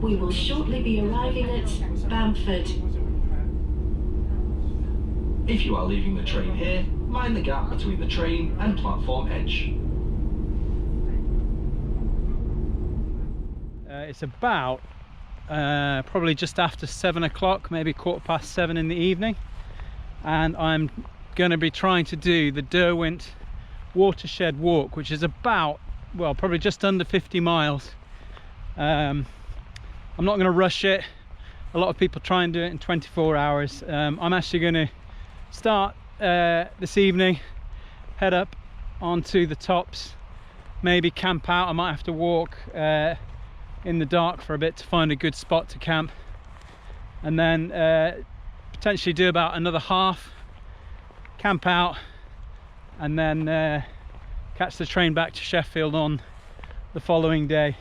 We will shortly be arriving at Bamford. If you are leaving the train here, mind the gap between the train and platform edge. It's about probably just after 7 o'clock, maybe 7:15 in the evening, and I'm going to be trying to do the Derwent Watershed Walk, which is about, well, probably just under 50 miles. I'm not going to rush it. A lot of people try and do it in 24 hours. I'm actually going to start this evening, head up onto the tops, maybe camp out. I might have to walk in the dark for a bit to find a good spot to camp, and then potentially do about another half, camp out, and then catch the train back to Sheffield on the following day.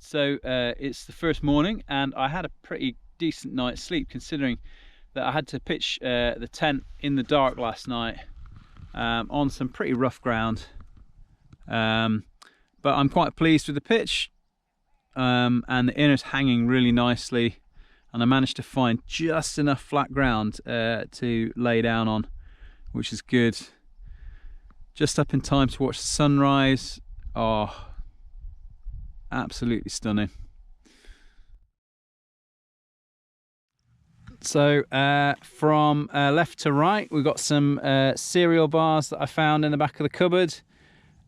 So it's the first morning, and I had a pretty decent night's sleep, considering that I had to pitch the tent in the dark last night on some pretty rough ground. But I'm quite pleased with the pitch, and the inner's hanging really nicely, and I managed to find just enough flat ground to lay down on, which is good. Just up in time to watch the sunrise. Oh, absolutely stunning. So from left to right, we've got some cereal bars that I found in the back of the cupboard,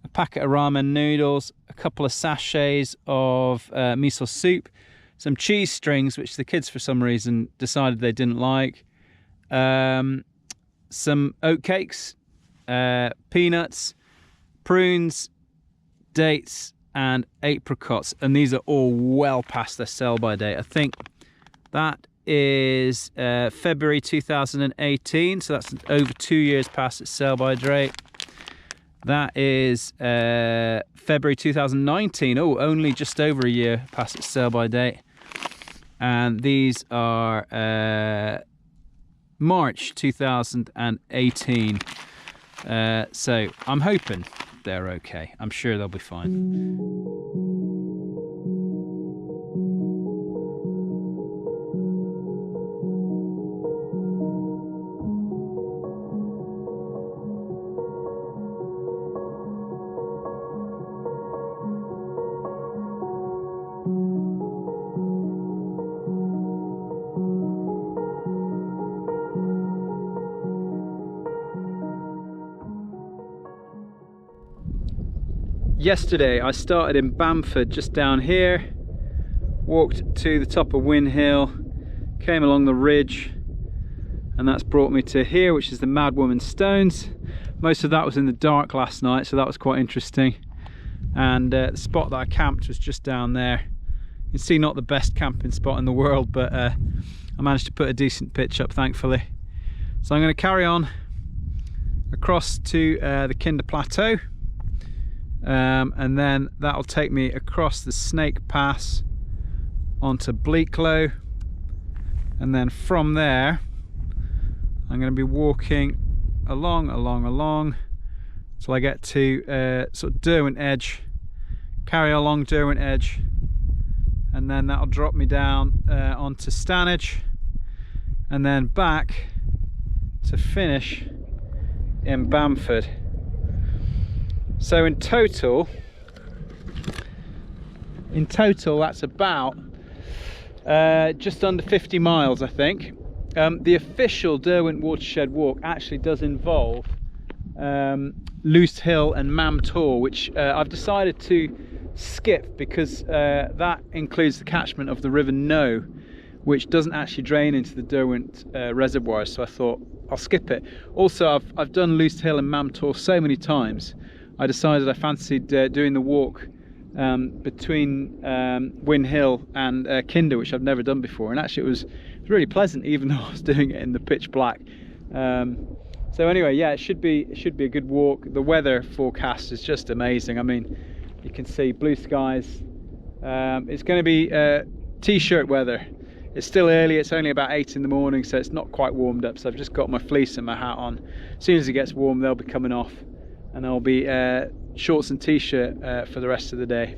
a packet of ramen noodles, a couple of sachets of miso soup, some cheese strings, which the kids for some reason decided they didn't like, some oat cakes, peanuts, prunes, dates, and apricots, and these are all well past their sell-by date. I think that is February 2018, so that's over 2 years past its sell-by date. That is February 2019, oh, only just over a year past its sell-by date. And these are March 2018, so I'm hoping they're okay. I'm sure they'll be fine. Yesterday I started in Bamford, just down here, walked to the top of Win Hill, came along the ridge, and that's brought me to here, which is the Madwoman Stones. Most of that was in the dark last night, so that was quite interesting. And the spot that I camped was just down there. You can see, not the best camping spot in the world, but I managed to put a decent pitch up, thankfully. So I'm going to carry on across to the Kinder Plateau. And then that'll take me across the Snake Pass onto Bleaklow, and then from there I'm going to be walking along till I get to sort of Derwent Edge, carry along Derwent Edge, and then that'll drop me down onto Stanage, and then back to finish in Bamford. So in total that's about just under 50 miles, I think. The official Derwent Watershed Walk actually does involve Loose Hill and Mam Tor, which I've decided to skip because that includes the catchment of the River No, which doesn't actually drain into the Derwent reservoir, so I thought I'll skip it. Also, I've done Loose Hill and Mam Tor so many times, I decided I fancied doing the walk between Win Hill and Kinder, which I've never done before, and actually it was really pleasant, even though I was doing it in the pitch black. So anyway, yeah, it should be a good walk. The weather forecast is just amazing. I mean, you can see blue skies. It's going to be t-shirt weather. It's still early, it's only about 8 in the morning, so it's not quite warmed up. So I've just got my fleece and my hat on. As soon as it gets warm, they'll be coming off, and there'll be shorts and t-shirt for the rest of the day.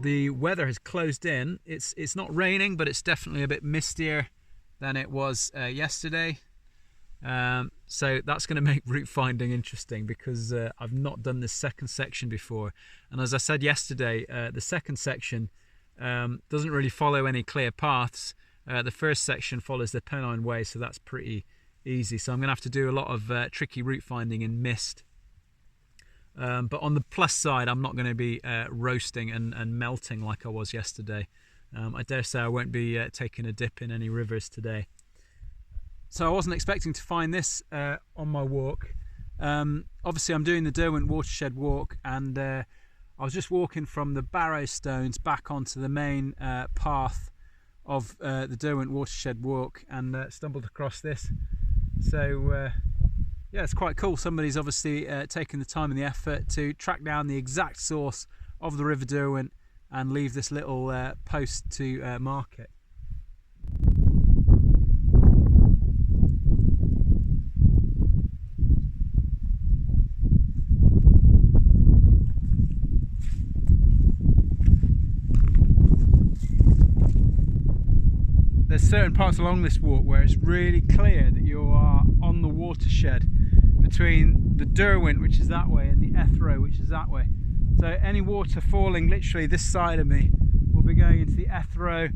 The weather has closed in. It's not raining, but it's definitely a bit mistier than it was yesterday. So that's going to make route finding interesting, because I've not done this second section before. And as I said yesterday, the second section doesn't really follow any clear paths. The first section follows the Pennine Way, so that's pretty easy. So I'm going to have to do a lot of tricky route finding in mist. But on the plus side, I'm not going to be roasting and melting like I was yesterday. I dare say I won't be taking a dip in any rivers today. So I wasn't expecting to find this on my walk. Obviously I'm doing the Derwent Watershed Walk, and I was just walking from the Barrow Stones back onto the main path of the Derwent Watershed Walk, and stumbled across this. So yeah, it's quite cool. Somebody's obviously taken the time and the effort to track down the exact source of the River Derwent and leave this little post to mark it. There's certain parts along this walk where it's really clear that you are on the watershed between the Derwent, which is that way, and the Ethro, which is that way. So any water falling literally this side of me will be going into the Ethro,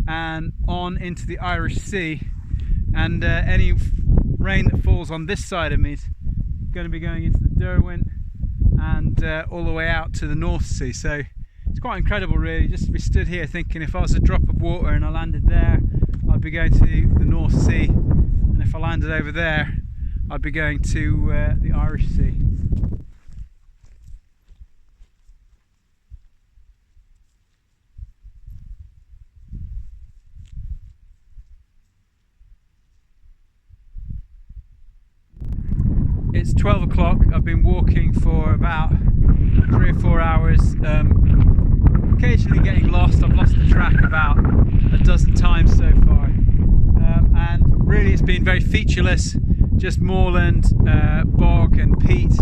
and on into the Irish Sea, and any rain that falls on this side of me is going to be going into the Derwent and all the way out to the North Sea. So it's quite incredible really, just to be stood here thinking if I was a drop of water and I landed there, I'd be going to the North Sea, and if I landed over there, I'd be going to the Irish Sea. It's 12 o'clock, I've been walking for about 3 or 4 hours, occasionally getting lost. I've lost the track about a dozen times so far, and really it's been very featureless, just moorland, bog and peat.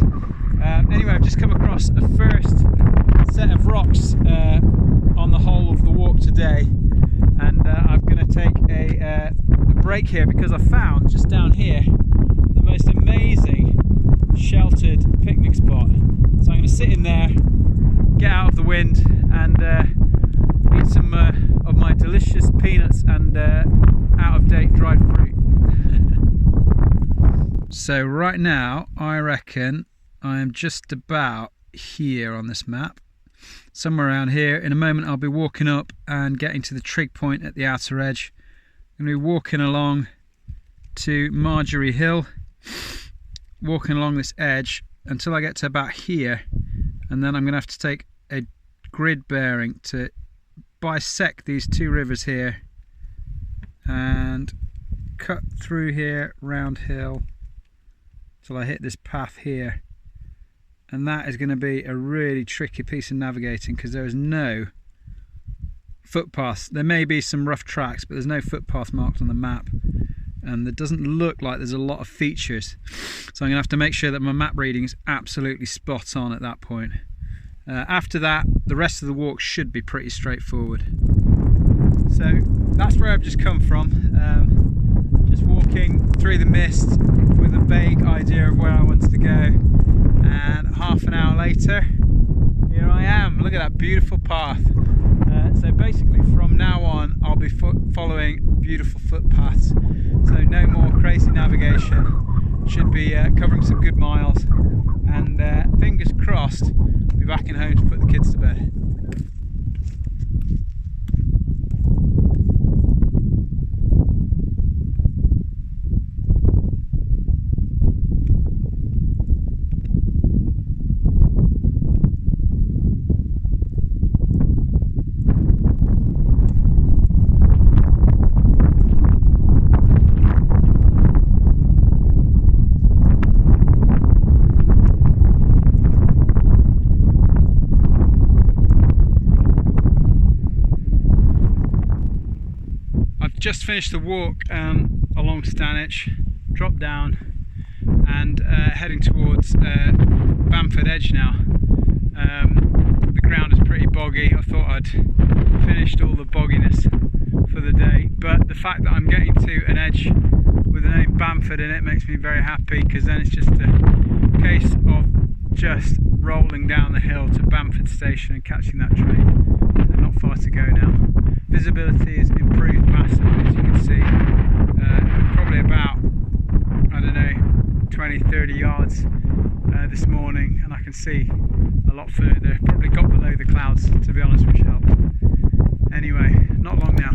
Anyway, I've just come across a first set of rocks on the whole of the walk today, and I'm going to take a break here because I found just down here the most amazing sheltered picnic spot. So I'm going to sit in there, get out of the wind, and eat some of my delicious peanuts and out-of-date dried fruit. So right now I reckon I am just about here on this map, somewhere around here. In a moment I'll be walking up and getting to the trig point at the outer edge. I'm going to be walking along to Marjorie Hill, walking along this edge until I get to about here, and then I'm going to have to take a grid bearing to bisect these two rivers here and cut through here round hill till I hit this path here, and that is going to be a really tricky piece of navigating because there is no footpaths. There may be some rough tracks, but there's no footpath marked on the map, and it doesn't look like there's a lot of features, so I'm going to have to make sure that my map reading is absolutely spot on at that point. After that, the rest of the walk should be pretty straightforward. So that's where I've just come from, just walking through the mist with a vague idea of where I wanted to go, and half an hour later here I am. Look at that beautiful path. So basically from now on I'll be following beautiful footpaths, so no more crazy navigation. Should be covering some good miles, and fingers crossed I'll be back in home to put the kids to bed. Just finished the walk along Stanwich, dropped down and heading towards Bamford Edge now. The ground is pretty boggy. I thought I'd finished all the bogginess for the day, but the fact that I'm getting to an edge with the name Bamford in it makes me very happy, because then it's just a case of just rolling down the hill to Bamford station and catching that train. So not far to go now. Visibility is improved massively, as you can see. Probably about, I don't know, 20-30 yards this morning, and I can see a lot further. Probably got below the clouds, to be honest, which helps. Anyway, not long now.